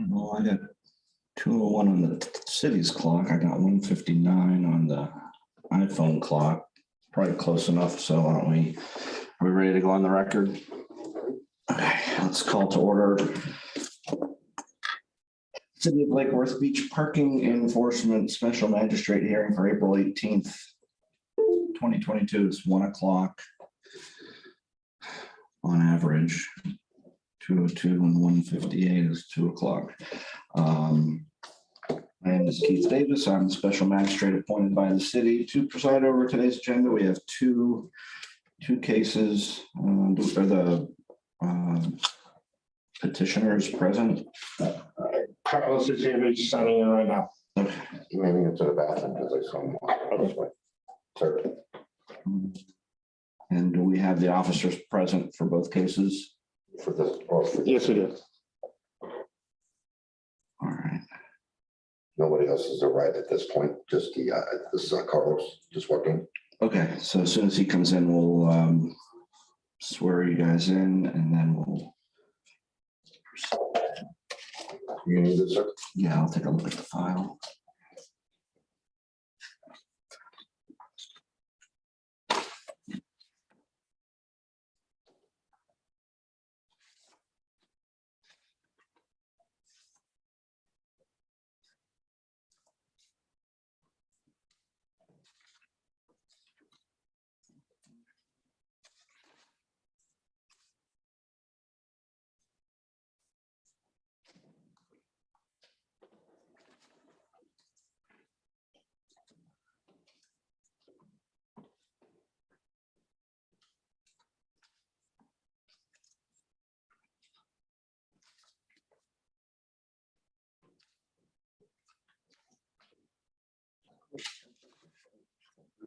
Well, I got 2:01 on the city's clock. I got 1:59 on the iPhone clock. Probably close enough. So why don't we, are we ready to go on the record? Okay, let's call to order. City of Lake Worth Beach Parking Enforcement Special Magistrate hearing for April 18th, 2022. It's 1 o'clock on average. 2:02 and 1:58 is 2 o'clock. My name is Keith Davis. I'm the special magistrate appointed by the city to preside over today's agenda. We have two cases. Are the petitioners present? Carlos is here, he's signing in right now. Okay. Maybe into the bathroom because I saw him walk this way. Sorry. And do we have the officers present for both cases? For this, or for Yes, it is. All right. nobody else has arrived at this point. Just the this is Carlos just working. Okay, so as soon as he comes in, we'll swear you guys in, and then we'll. You need this, sir? Yeah, I'll take a look at the file.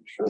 Sure.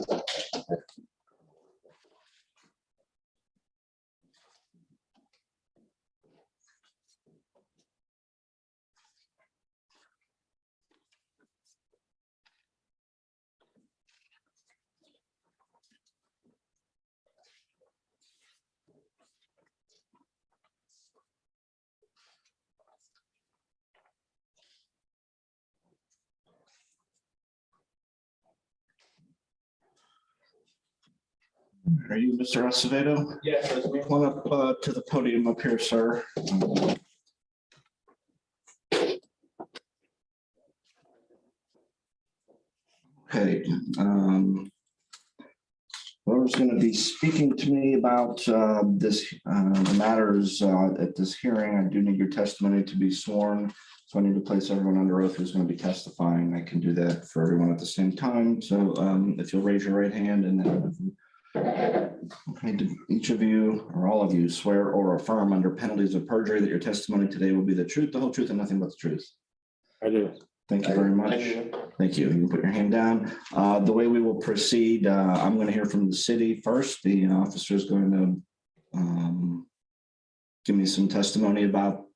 Are you Mr. Acevedo? Yes, that's me. Come on up to the podium up here, sir. Okay. Whoever's going to be speaking to me about the matters at this hearing, I do need your testimony to be sworn. So I need to place everyone under oath who's going to be testifying. I can do that for everyone at the same time. So if you'll raise your right hand and then. Okay, do each of you or all of you swear or affirm under penalties of perjury that your testimony today will be the truth, the whole truth, and nothing but the truth? I do. Thank you very much. Thank you. You can put your hand down. The way we will proceed, I'm going to hear from the city first. The officer is going to give me some testimony about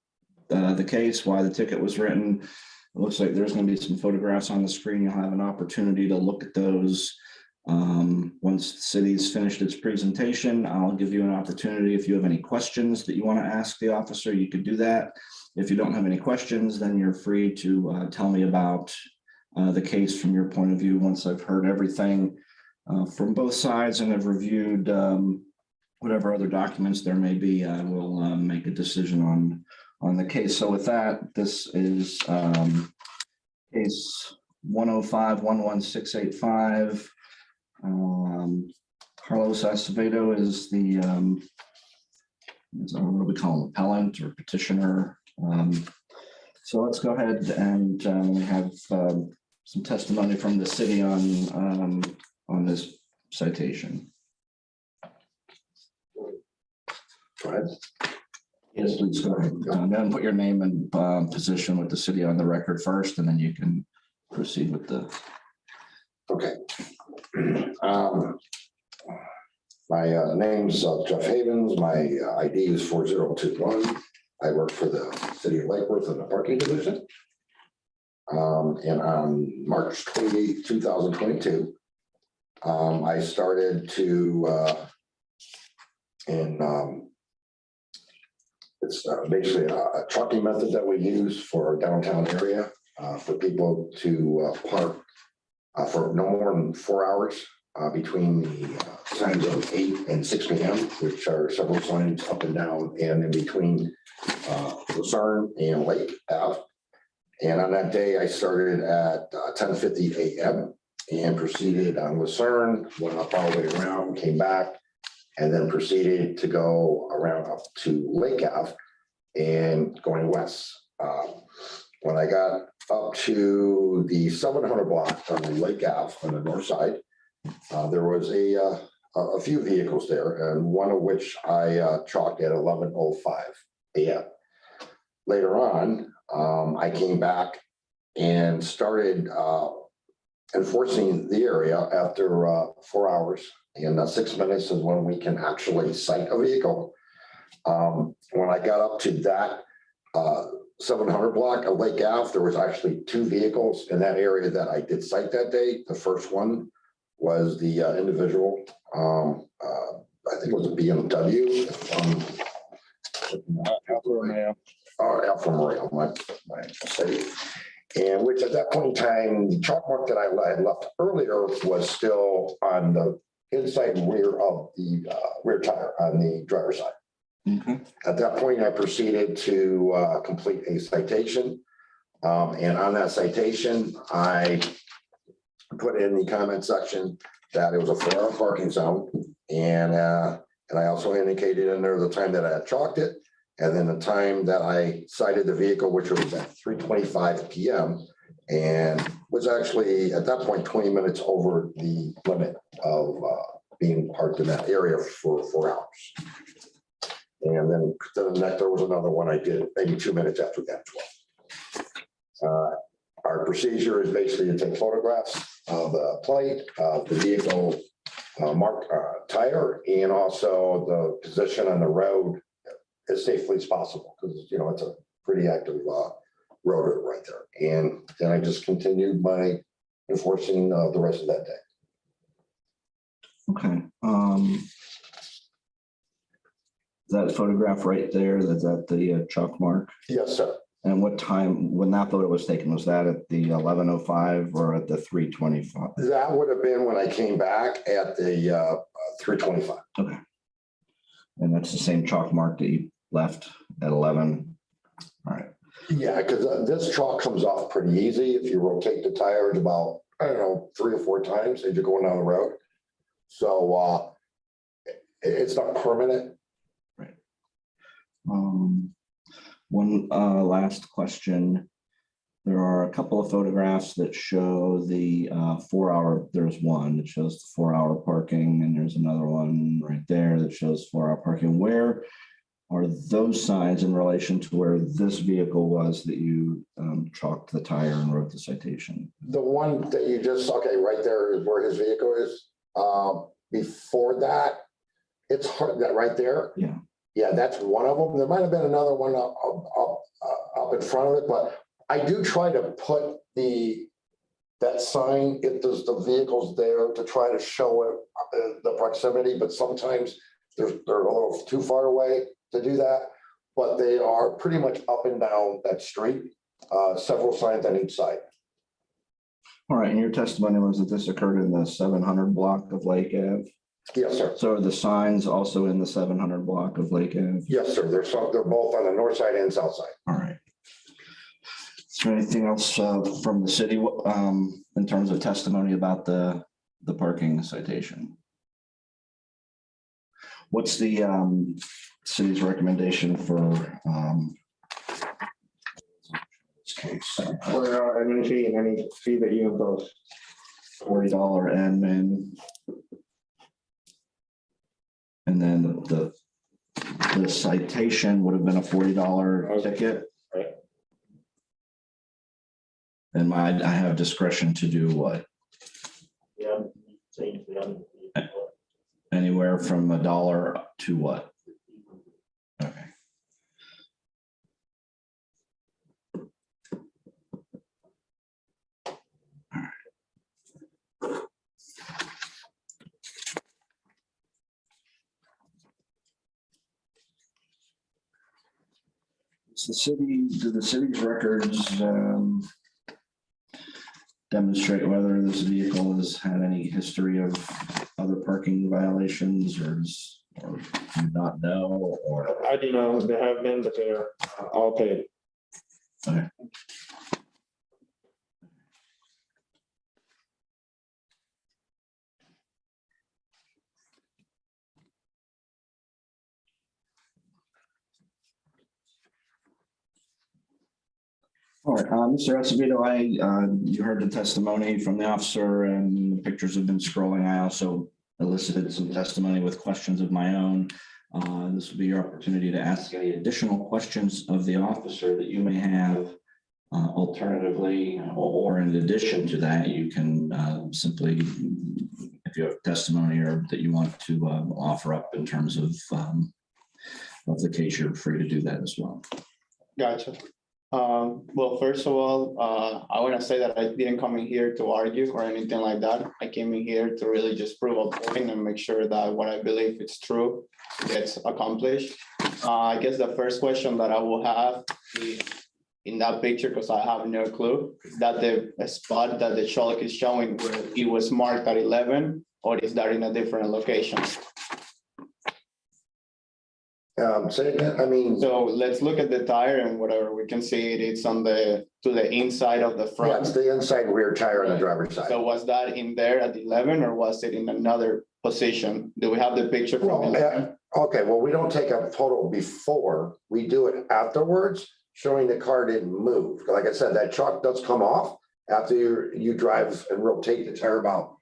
the case, why the ticket was written. It looks like there's going to be some photographs on the screen. You'll have an opportunity to look at those. Once the city's finished its presentation, I'll give you an opportunity. If you have any questions that you want to ask the officer, you could do that. If you don't have any questions, then you're free to tell me about the case from your point of view. Once I've heard everything from both sides and have reviewed whatever other documents there may be, I will make a decision on the case. So with that, this is case 105-11685. Carlos Acevedo is the what do we call him, appellant or petitioner. So let's go ahead and we have some testimony from the city on this citation. Go ahead. Yes, please go ahead. Then put your name and position with the city on the record first, and then you can proceed with the. Okay. My name's Jeff Havens. My ID is 4021. I work for the city of Lake Worth in the parking division. And on March 28, 2022, I started to, it's basically a trucking method that we use for our downtown area for people to park for no more than 4 hours between the times of 8 and 6 p.m., which are several signs up and down, and in between Lucerne and Lake Ave. And on that day, I started at 10:50 a.m. and proceeded on Lucerne, went up all the way around, came back, and then proceeded to go around up to Lake Ave and going west. When I got up to the 700 block on the Lake Ave on the north side, there was a few vehicles there, and one of which I chalked at 11:05 a.m. Later on, I came back and started enforcing the area after 4 hours, and 6 minutes is when we can actually cite a vehicle. When I got up to that 700 block of Lake Ave, there was actually 2 vehicles in that area that I did cite that day. The first one was the individual, I think it was a BMW. Alfa Romeo, my city. And which at that point in time, the chalk mark that I had left earlier was still on the inside rear of the rear tire on the driver's side. Okay. At that point, I proceeded to complete a citation. And on that citation, I put in the comment section that it was a 4-hour parking zone. And I also indicated in there the time that I had chalked it, and then the time that I cited the vehicle, which was at 3:25 p.m. and was actually at that point 20 minutes over the limit of being parked in that area for 4 hours. And then there was another one I did maybe 2 minutes after that as well. Our procedure is basically to take photographs of the plate, of the vehicle mark tire, and also the position on the road as safely as possible, because you know it's a pretty active road right there. And then I just continued my enforcing the rest of that day. Okay. That photograph right there, that's at the chalk mark. Yes, sir. And what time, when that photo was taken, was that at the 11:05 or at the 3:25? That would have been when I came back at the 3:25. Okay. And that's the same chalk mark that you left at 11. All right. Yeah, because this chalk comes off pretty easy if you rotate the tires about, I don't know, 3 or 4 times as you're going down the road. So it's not permanent. Right. One last question. There are a couple of photographs that show the 4-hour, there's one that shows the 4-hour parking, and there's another one right there that shows 4-hour parking. Where are those signs in relation to where this vehicle was that you chalked the tire and wrote the citation? The one that you just, okay, right there is where his vehicle is. Before that, it's hard, that right there. Yeah. Yeah, that's one of them. There might have been another one up in front of it, but I do try to put the that sign, if there's the vehicles there to try to show it, the proximity, but sometimes they're a little too far away to do that. But they are pretty much up and down that street, several signs on each side. All right, and your testimony was that this occurred in the 700 block of Lake Ave. Yes, sir. So are the signs also in the 700 block of Lake Ave? Yes, sir. They're both on the north side and south side. All right. Is there anything else from the city in terms of testimony about the parking citation? What's the city's recommendation for this case? For admin fee and any fee that you impose. $40 admin. And then the citation would have been a $40 ticket. Right. And I have discretion to do what? Yeah. Anywhere from $1 to what? Okay. Do the city's records demonstrate whether this vehicle has had any history of other parking violations or do you not know, or? I do know there have been, but they're all paid. Okay. All right, Mr. Acevedo, you heard the testimony from the officer and the pictures have been scrolling. I also elicited some testimony with questions of my own. This will be your opportunity to ask any additional questions of the officer that you may have. Alternatively, or in addition to that, you can simply, if you have testimony or that you want to offer up in terms of the case, you're free to do that as well. Gotcha. Well, first of all, I want to say that I didn't come in here to argue or anything like that. I came in here to really just prove a point and make sure that what I believe is true gets accomplished. I guess the first question that I will have is in that picture, because I have no clue, is that the spot that the chalk is showing where it was marked at 11, or is that in a different location? Say again, I mean. So let's look at the tire and whatever we can see it's on to the inside of the Yeah, front. it's the inside rear tire on the driver's side. So was that in there at 11 or was it in another position? Do we have the picture from Well, 11? okay, well, we don't take a photo before, we do it afterwards, showing the car didn't move. Like I said, that chalk does come off after you drive and rotate the tire about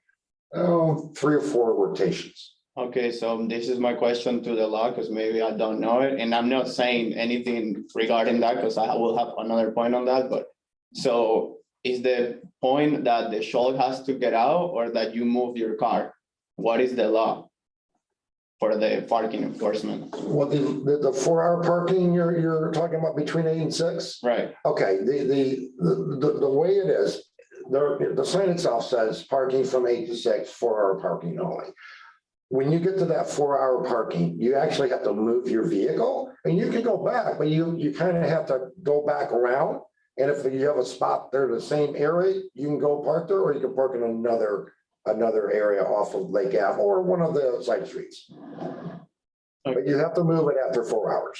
3 or 4 rotations. Okay, so this is my question to the law, because maybe I don't know it, and I'm not saying anything regarding that because I will have another point on that, but so is the point that the shoulder has to get out or that you move your car? What is the law for the parking enforcement? Well, the 4-hour parking you're talking about between 8 and 6? Right, Okay, the way it is, the sign itself says parking from 8 to 6, 4-hour parking only. When you get to that 4-hour parking, you actually have to move your vehicle and you can go back, but you kind of have to go back around. And if you have a spot there, the same area, you can go park there, or you can park in another area off of Lake Ave or one of the side streets. But you have to move it after 4 hours.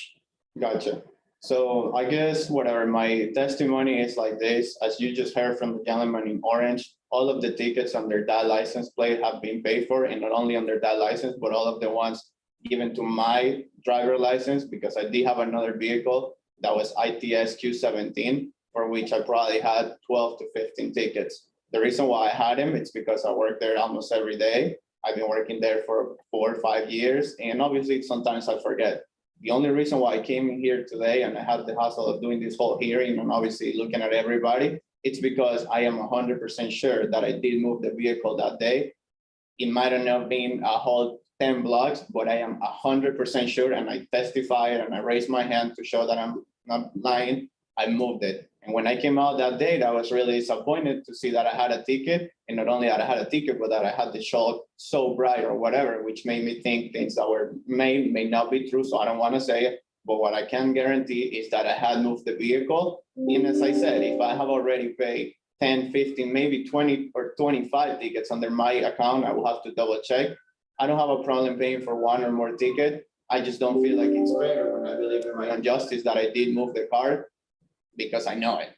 gotcha. So I guess whatever my testimony is like this, as you just heard from the gentleman in orange, all of the tickets under that license plate have been paid for, and not only under that license, but all of the ones given to my driver license, because I did have another vehicle that was ITS Q17, for which I probably had 12 to 15 tickets. The reason why I had them, it's because I work there almost every day. I've been working there for 4 or 5 years, and obviously sometimes I forget. The only reason why I came in here today and I had the hassle of doing this whole hearing and obviously looking at everybody, it's because I am 100% sure that I did move the vehicle that day. It might have not been a whole 10 blocks, but I am 100% sure, and I testified and I raised my hand to show that I'm not lying, I moved it. And when I came out that day, I was really disappointed to see that I had a ticket. And not only that I had a ticket, but that I had the show so bright or whatever, which made me think things that were may not be true. So I don't want to say it. But what I can guarantee is that I had moved the vehicle. And as I said, if I have already paid 10, 15, maybe 20 or 25 tickets under my account, I will have to double check. I don't have a problem paying for one or more ticket. I just don't feel like it's fair when I believe in my own justice that I did move the car because I know it.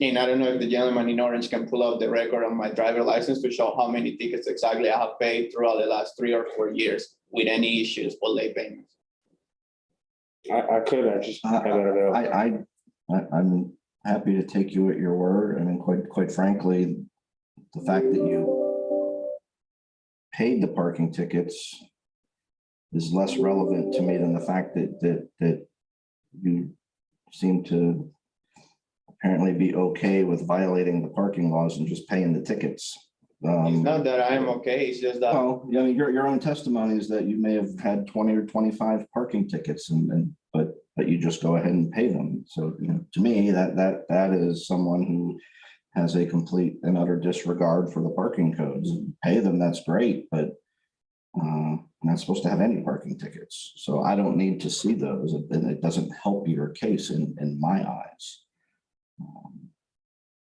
And I don't know if the gentleman in orange can pull up the record on my driver license to show how many tickets exactly I have paid throughout the last 3 or 4 years with any issues or late payments. I could, I just have that available. I'm happy to take you at your word. I mean, quite frankly, the fact that you paid the parking tickets is less relevant to me than the fact that you seem to apparently be okay with violating the parking laws and just paying the tickets. It's not that I am okay, it's just that. Well, I mean, your own testimony is that you may have had 20 or 25 parking tickets but you just go ahead and pay them. So, you know, to me, that is someone who has a complete and utter disregard for the parking codes. Pay them, that's great, but you're not supposed to have any parking tickets. So I don't need to see those. It doesn't help your case in my eyes.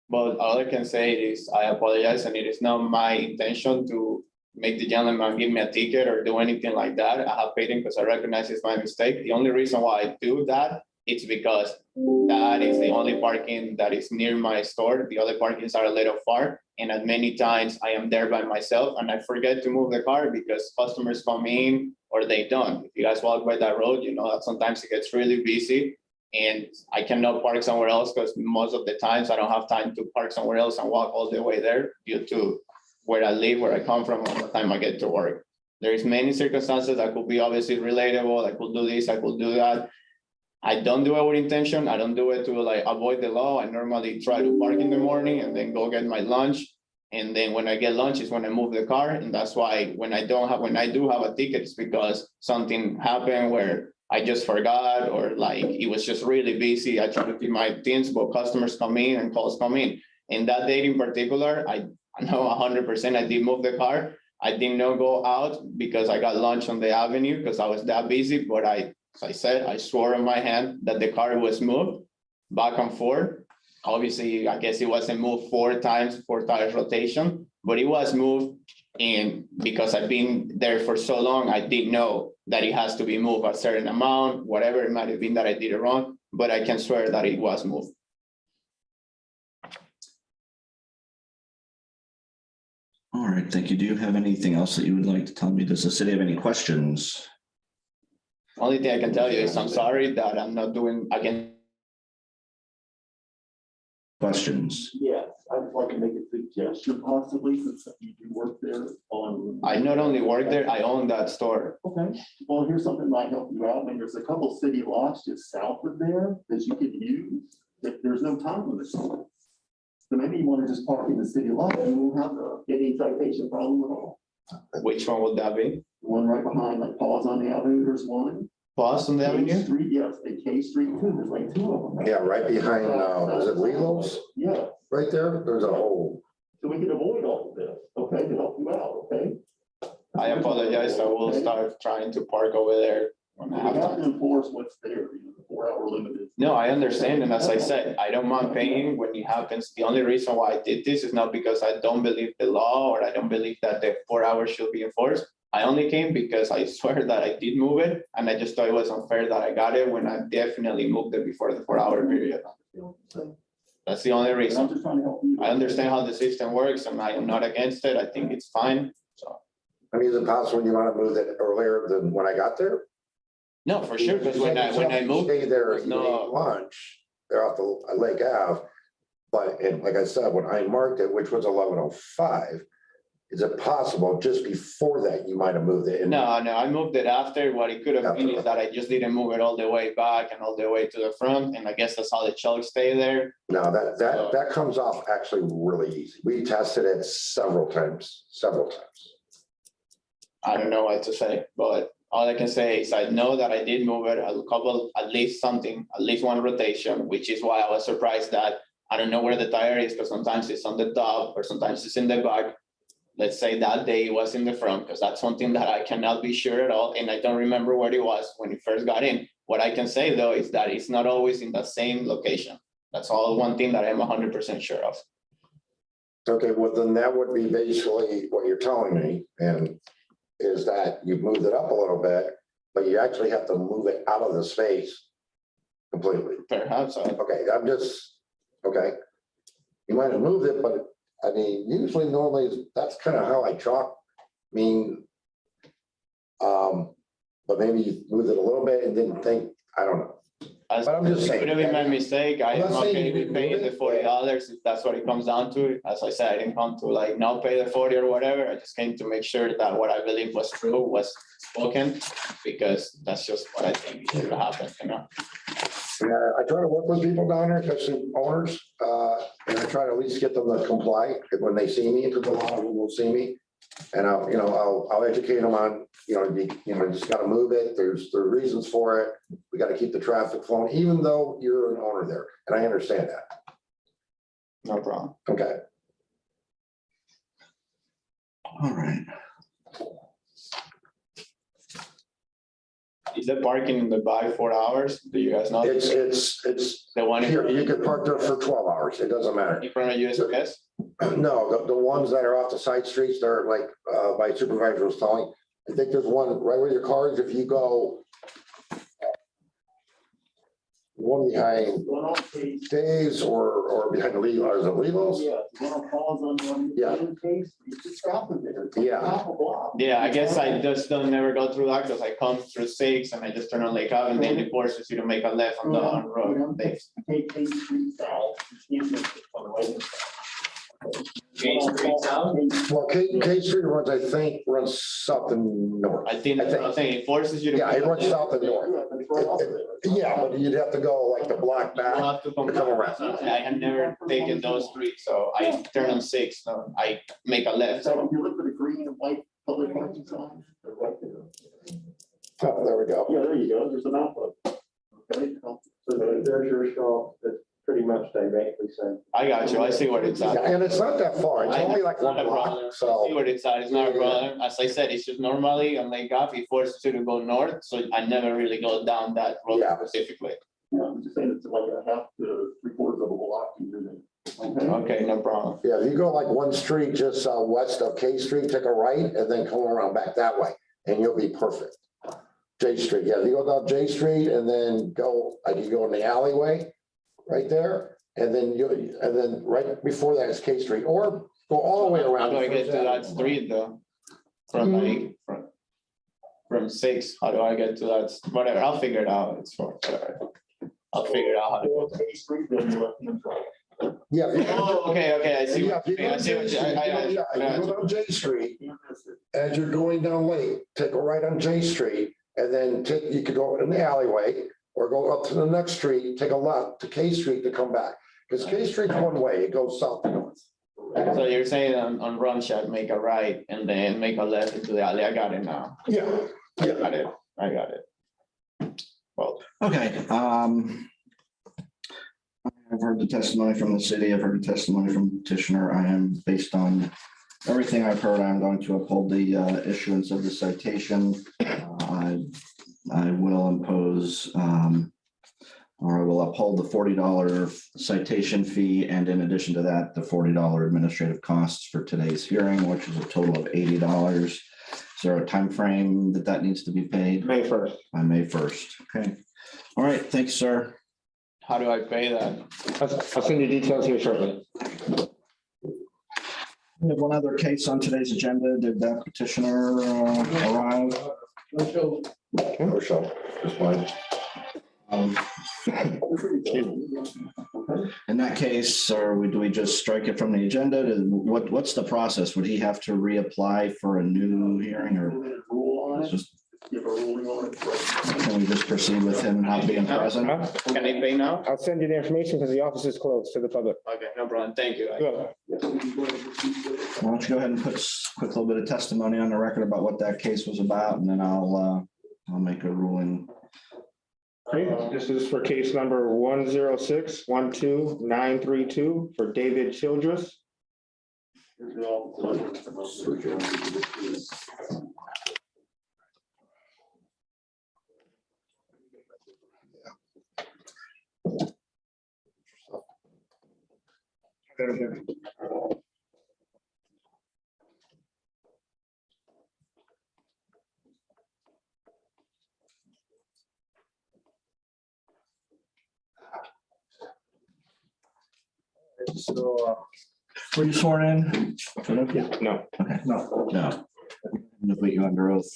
But all I can say is I apologize, and it is not my intention to make the gentleman give me a ticket or do anything like that. I have paid him because I recognize it's my mistake. The only reason why I do that, it's because that is the only parking that is near my store. The other parkings are a little far. And at many times I am there by myself and I forget to move the car because customers come in or they don't. If you guys walk by that road, you know that sometimes it gets really busy. And I cannot park somewhere else because most of the times I don't have time to park somewhere else and walk all the way there due to where I live, where I come from, all the time I get to work. There's many circumstances that could be obviously relatable. I could do this, I could do that. I don't do it with intention. I don't do it to like avoid the law. I normally try to park in the morning and then go get my lunch. And then when I get lunch is when I move the car. And that's why when I do have a ticket, it's because something happened where I just forgot or like it was just really busy. I try to keep my things, but customers come in and calls come in. And that day in particular, I know 100% I did move the car. I did not go out because I got lunch on the avenue because I was that busy, but as I said, I swore on my hand that the car was moved back and forth. Obviously, I guess it wasn't moved 4 times rotation, but it was moved. And because I've been there for so long, I didn't know that it has to be moved a certain amount, whatever it might have been that I did it wrong, but I can swear that it was moved. All right, thank you. Do you have anything else that you would like to tell me? Does the city have any questions? Only thing I can tell you is I'm sorry that I'm not doing again. Questions? Yes, I'd like to make a suggestion possibly, since you do work there on. I not only work there, I own that store. Okay, well, here's something that might help you out. I mean, there's a couple city lots just south of there that you could use if there's no time limit. So maybe you want to just park in the city lot and you won't have any citation problem at all. Which one would that be? One right behind, like Paws on the Avenue, there's one. Paws on the K Avenue? Street, yes, and K Street too, there's like 2 of them. Yeah, right behind, is it Lilo's? Yeah, Right there, there's a whole, so we can avoid all of this, okay, to help you out, okay? I apologize. I will start trying to park over there when I You have have to time. enforce what's there, the 4-hour limit is. No, I understand. And as I said, I don't mind paying when it happens. The only reason why I did this is not because I don't believe the law or I don't believe that the 4 hours should be enforced. I only came because I swear that I did move it. And I just thought it was unfair that I got it when I definitely moved it before the 4-hour period. That's the only I'm reason. just trying to help you. I understand how the system works and I am not against it. I think it's fine. So, I mean, is it possible you want to move it earlier than when I got there? no, for sure. Because when I moved, Stay there, there's you no- ate lunch, they're off the Lake Ave. But, and like I said, when I marked it, which was 11:05, is it possible just before that you might have moved it? No, I moved it after. What it could have been is that I just didn't move it all the way back and all the way to the front. And I guess that's how the chugs stay there. No, that comes off actually really easy. We tested it several times. I don't know what to say, but All I can say is I know that I did move it a couple, at least one rotation, which is why I was surprised that I don't know where the tire is, because sometimes it's on the top or sometimes it's in the back. Let's say that day it was in the front, because that's something that I cannot be sure at all, and I don't remember where it was when it first got in. What I can say though is that it's not always in the same location. That's all one thing that I'm 100% sure of. Okay, well, then that would be basically what you're telling me, and is that you've moved it up a little bit, but you actually have to move it out of the space completely. Perhaps, Okay, I'm just, okay. You might have moved it, but I mean, usually normally that's kind of how I chalk. I mean, but maybe you moved it a little bit and didn't think, I don't know. as But I'm just saying. could have been my mistake. I I'm am not saying okay you with didn't paying do the it. $40 if that's what it comes down to. As I said, I didn't come to like not pay the 40 or whatever. I just came to make sure that what I believe was true was spoken, because that's just what I think should happen, you know? Yeah, I try to work with people down there, especially owners, and I try to at least get them to comply when they see me, because a lot of them will see me. And I'll educate them on, you just gotta move it. There's reasons for it. We gotta keep the traffic flowing, even though you're an owner there, and I understand that. No problem. Okay. All right. Is the parking in the back 4 hours? Do you guys know? It's The one in here, front you of can park there for 12 hours. It doesn't matter. USPS? No, the ones that are off the side streets, they're like, my supervisor was telling, I think there's one right where your car is, if you go one behind One on Case. Dave's or behind the Lilo, is it Lilo's? Yeah, one on Paul's on one. Yeah. Case, you just stop them there. Yeah. Half a block. Yeah, I guess I just don't never go through that, because I come through 6 and I just turn on Lake Ave, and then it forces you to make a left on the road. Take Case Street south. You can't make it on the way. Case Street south? Well, K Street runs, I think, runs south and north. I think that's what I'm saying. It forces you to. Yeah, it runs south and Yeah, north. but it's right off there. Yeah, but you'd have to go like the block You back. have to come to come around. I had never taken those streets, so I turn on 6, so I make a left. So So if you look for the green and white public parking signs, they're right there. Oh, there we go. Yeah, there you go. There's an output. Okay. So there's your stall, that's pretty much directly same. I got you. I see what it's Yeah, at. and it's not that far. It's only like one Not a problem. block, I so. see what it's at. It's not a problem. As I said, it's just normally on Lake Ave, it forces you to go north, so I never really go down that road Yeah. specifically. Yeah, I'm just saying it's like a half to 3/4 of a block. Okay. Okay, no problem. Yeah, if you go like one street just west of K Street, take a right and then come around back that way and you'll be perfect. J Street, yeah, you go down J Street and then go, like you go in the alleyway right there. And then right before that is K Street, or go all the way How around. do I get to that street though? From like, from 6, how do I get to that? Whatever, I'll figure it out. It's for, whatever. I'll figure it out how to go. Yeah. if you- Oh, okay, I see. Yeah, what if you you mean. go I see what you, yeah, I you go down J Street, as you're going down Lake, take a right on J Street, and then you could go in the alleyway, or go up to the next street, take a left to K Street to come back. Because K Street's one way, it goes south to north. So you're saying on Run Shack, make a right and then make a left into the alley. I got it now. Yeah. I got it. I got it. Well, Okay, I've heard the testimony from the city, I've heard the testimony from the petitioner. I am, based on everything I've heard, I'm going to uphold the issuance of the citation. I will impose, or I will uphold the $40 citation fee, and in addition to that, the $40 administrative costs for today's hearing, which is a total of $80. Is there a time frame that needs to be paid? May 1st. By May 1st, okay. All right, thanks, sir. how do I pay that? I'll send you details here shortly. We have one other case on today's agenda. Did that petitioner arrive? No show, just one. In that case, do we just strike it from the agenda? What's the process? Would he have to reapply for a new hearing, or can we just proceed with him not being present? Can I pay now? I'll send you the information because the office is closed to the public. Okay, no problem. Thank you. Why don't you go ahead and put a quick little bit of testimony on the record about what that case was about, and then I'll I'll make a ruling. Okay, this is for case number 106-12932 for David Childress. So, Were you sworn in? No, Okay, no, no. I'm gonna put you under oath.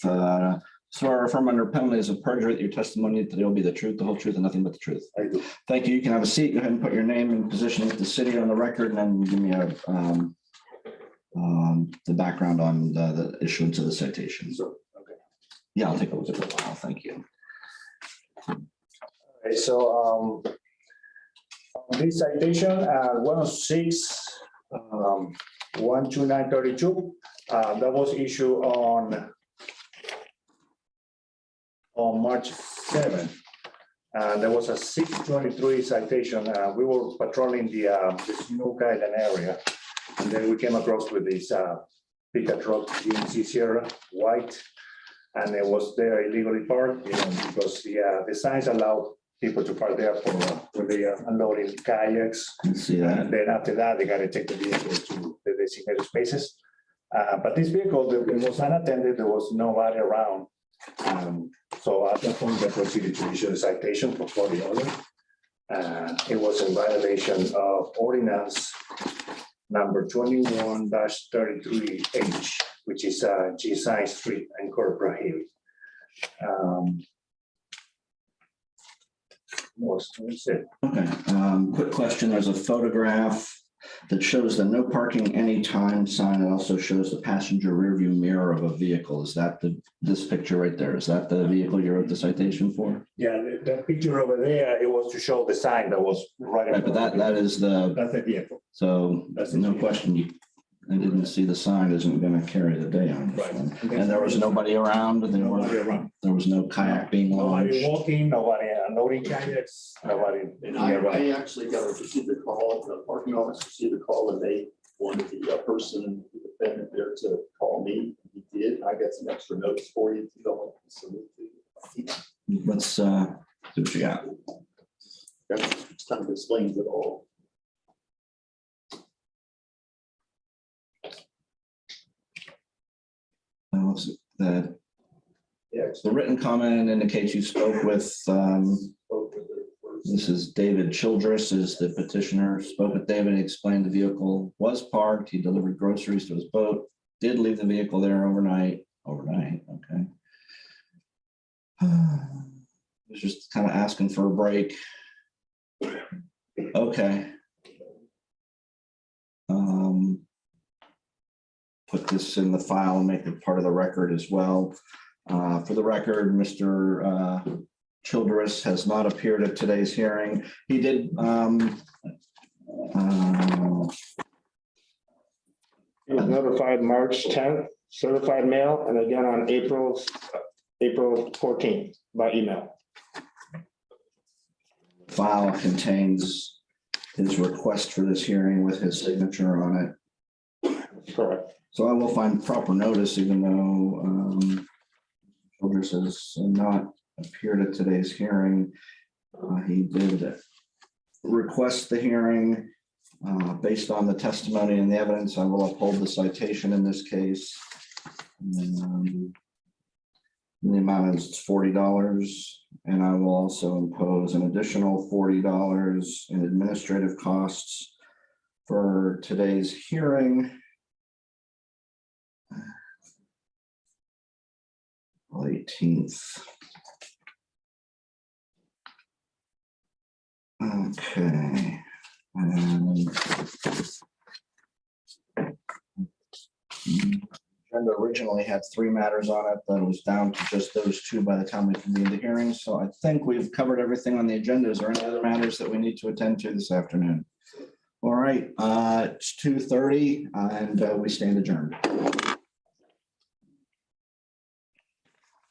Swear or affirm under penalties of perjury that your testimony today will be the truth, the whole truth, and nothing but the truth. I do. Thank you. You can have a seat. Go ahead and put your name and position with the city on the record, and then give me the background on the issuance of the citation. Yeah, I'll take a look at the file. Thank you. okay, so, this citation, 106-12932, that was issued on March 7th. There was a 623 citation. We were patrolling the Snook Island area. And then we came across with this pickup truck, GMC Sierra, white. And it was there illegally parked, because the signs allow people to park there for when they are unloading kayaks. Let's see that. And then after that, they got to take the vehicle to the designated spaces. But this vehicle, it was unattended, there was nobody around. So at that point, they proceeded to issue the citation for $40. It was in violation of ordinance number 21-33H, which is G Science Street and Corporate Hill. That's it. Okay, quick question. There's a photograph that shows the no parking anytime sign. It also shows the passenger rear view mirror of a vehicle. Is that this picture right there? Is that the vehicle you wrote the citation for? Yeah, that picture over there, it was to show the sign that was right. Right, but that is the, That's the vehicle. so That's the no vehicle. question. I didn't see the sign isn't going to carry the day on this Right. one. And there was nobody around. Nobody around. There was no kayak being Nobody launched. walking, nobody unloading kayaks, nobody. And I actually received a call, the parking officer received a call, and they wanted the person, the defendant there to call me. He did. I got some extra notes for you. If you don't want to submit to you. Let's see what you got. That kind of explains it all. The Yeah. written comment indicates you spoke with, this is David Childress is the petitioner, spoke with David, explained the vehicle was parked, he delivered groceries to his boat, did leave the vehicle there overnight, okay. Was just kind of asking for a break. Okay. Put this in the file and make it part of the record as well. For the record, Mr. Childress has not appeared at today's hearing. He did. he was notified March 10th, certified mail, and again on April 14th by email. File contains his request for this hearing with his signature on it. Correct. So I will find proper notice, even though Childress has not appeared at today's hearing. He did request the hearing based on the testimony and the evidence. I will uphold the citation in this case. And the amount is $40, and I will also impose an additional $40 in administrative costs for today's hearing. 18th. Okay. And agenda originally had 3 matters on it, but it was down to just those 2 by the time we convened the hearing. So I think we've covered everything on the agenda. Is there any other matters that we need to attend to this afternoon? All right, it's 2:30 and we stand adjourned.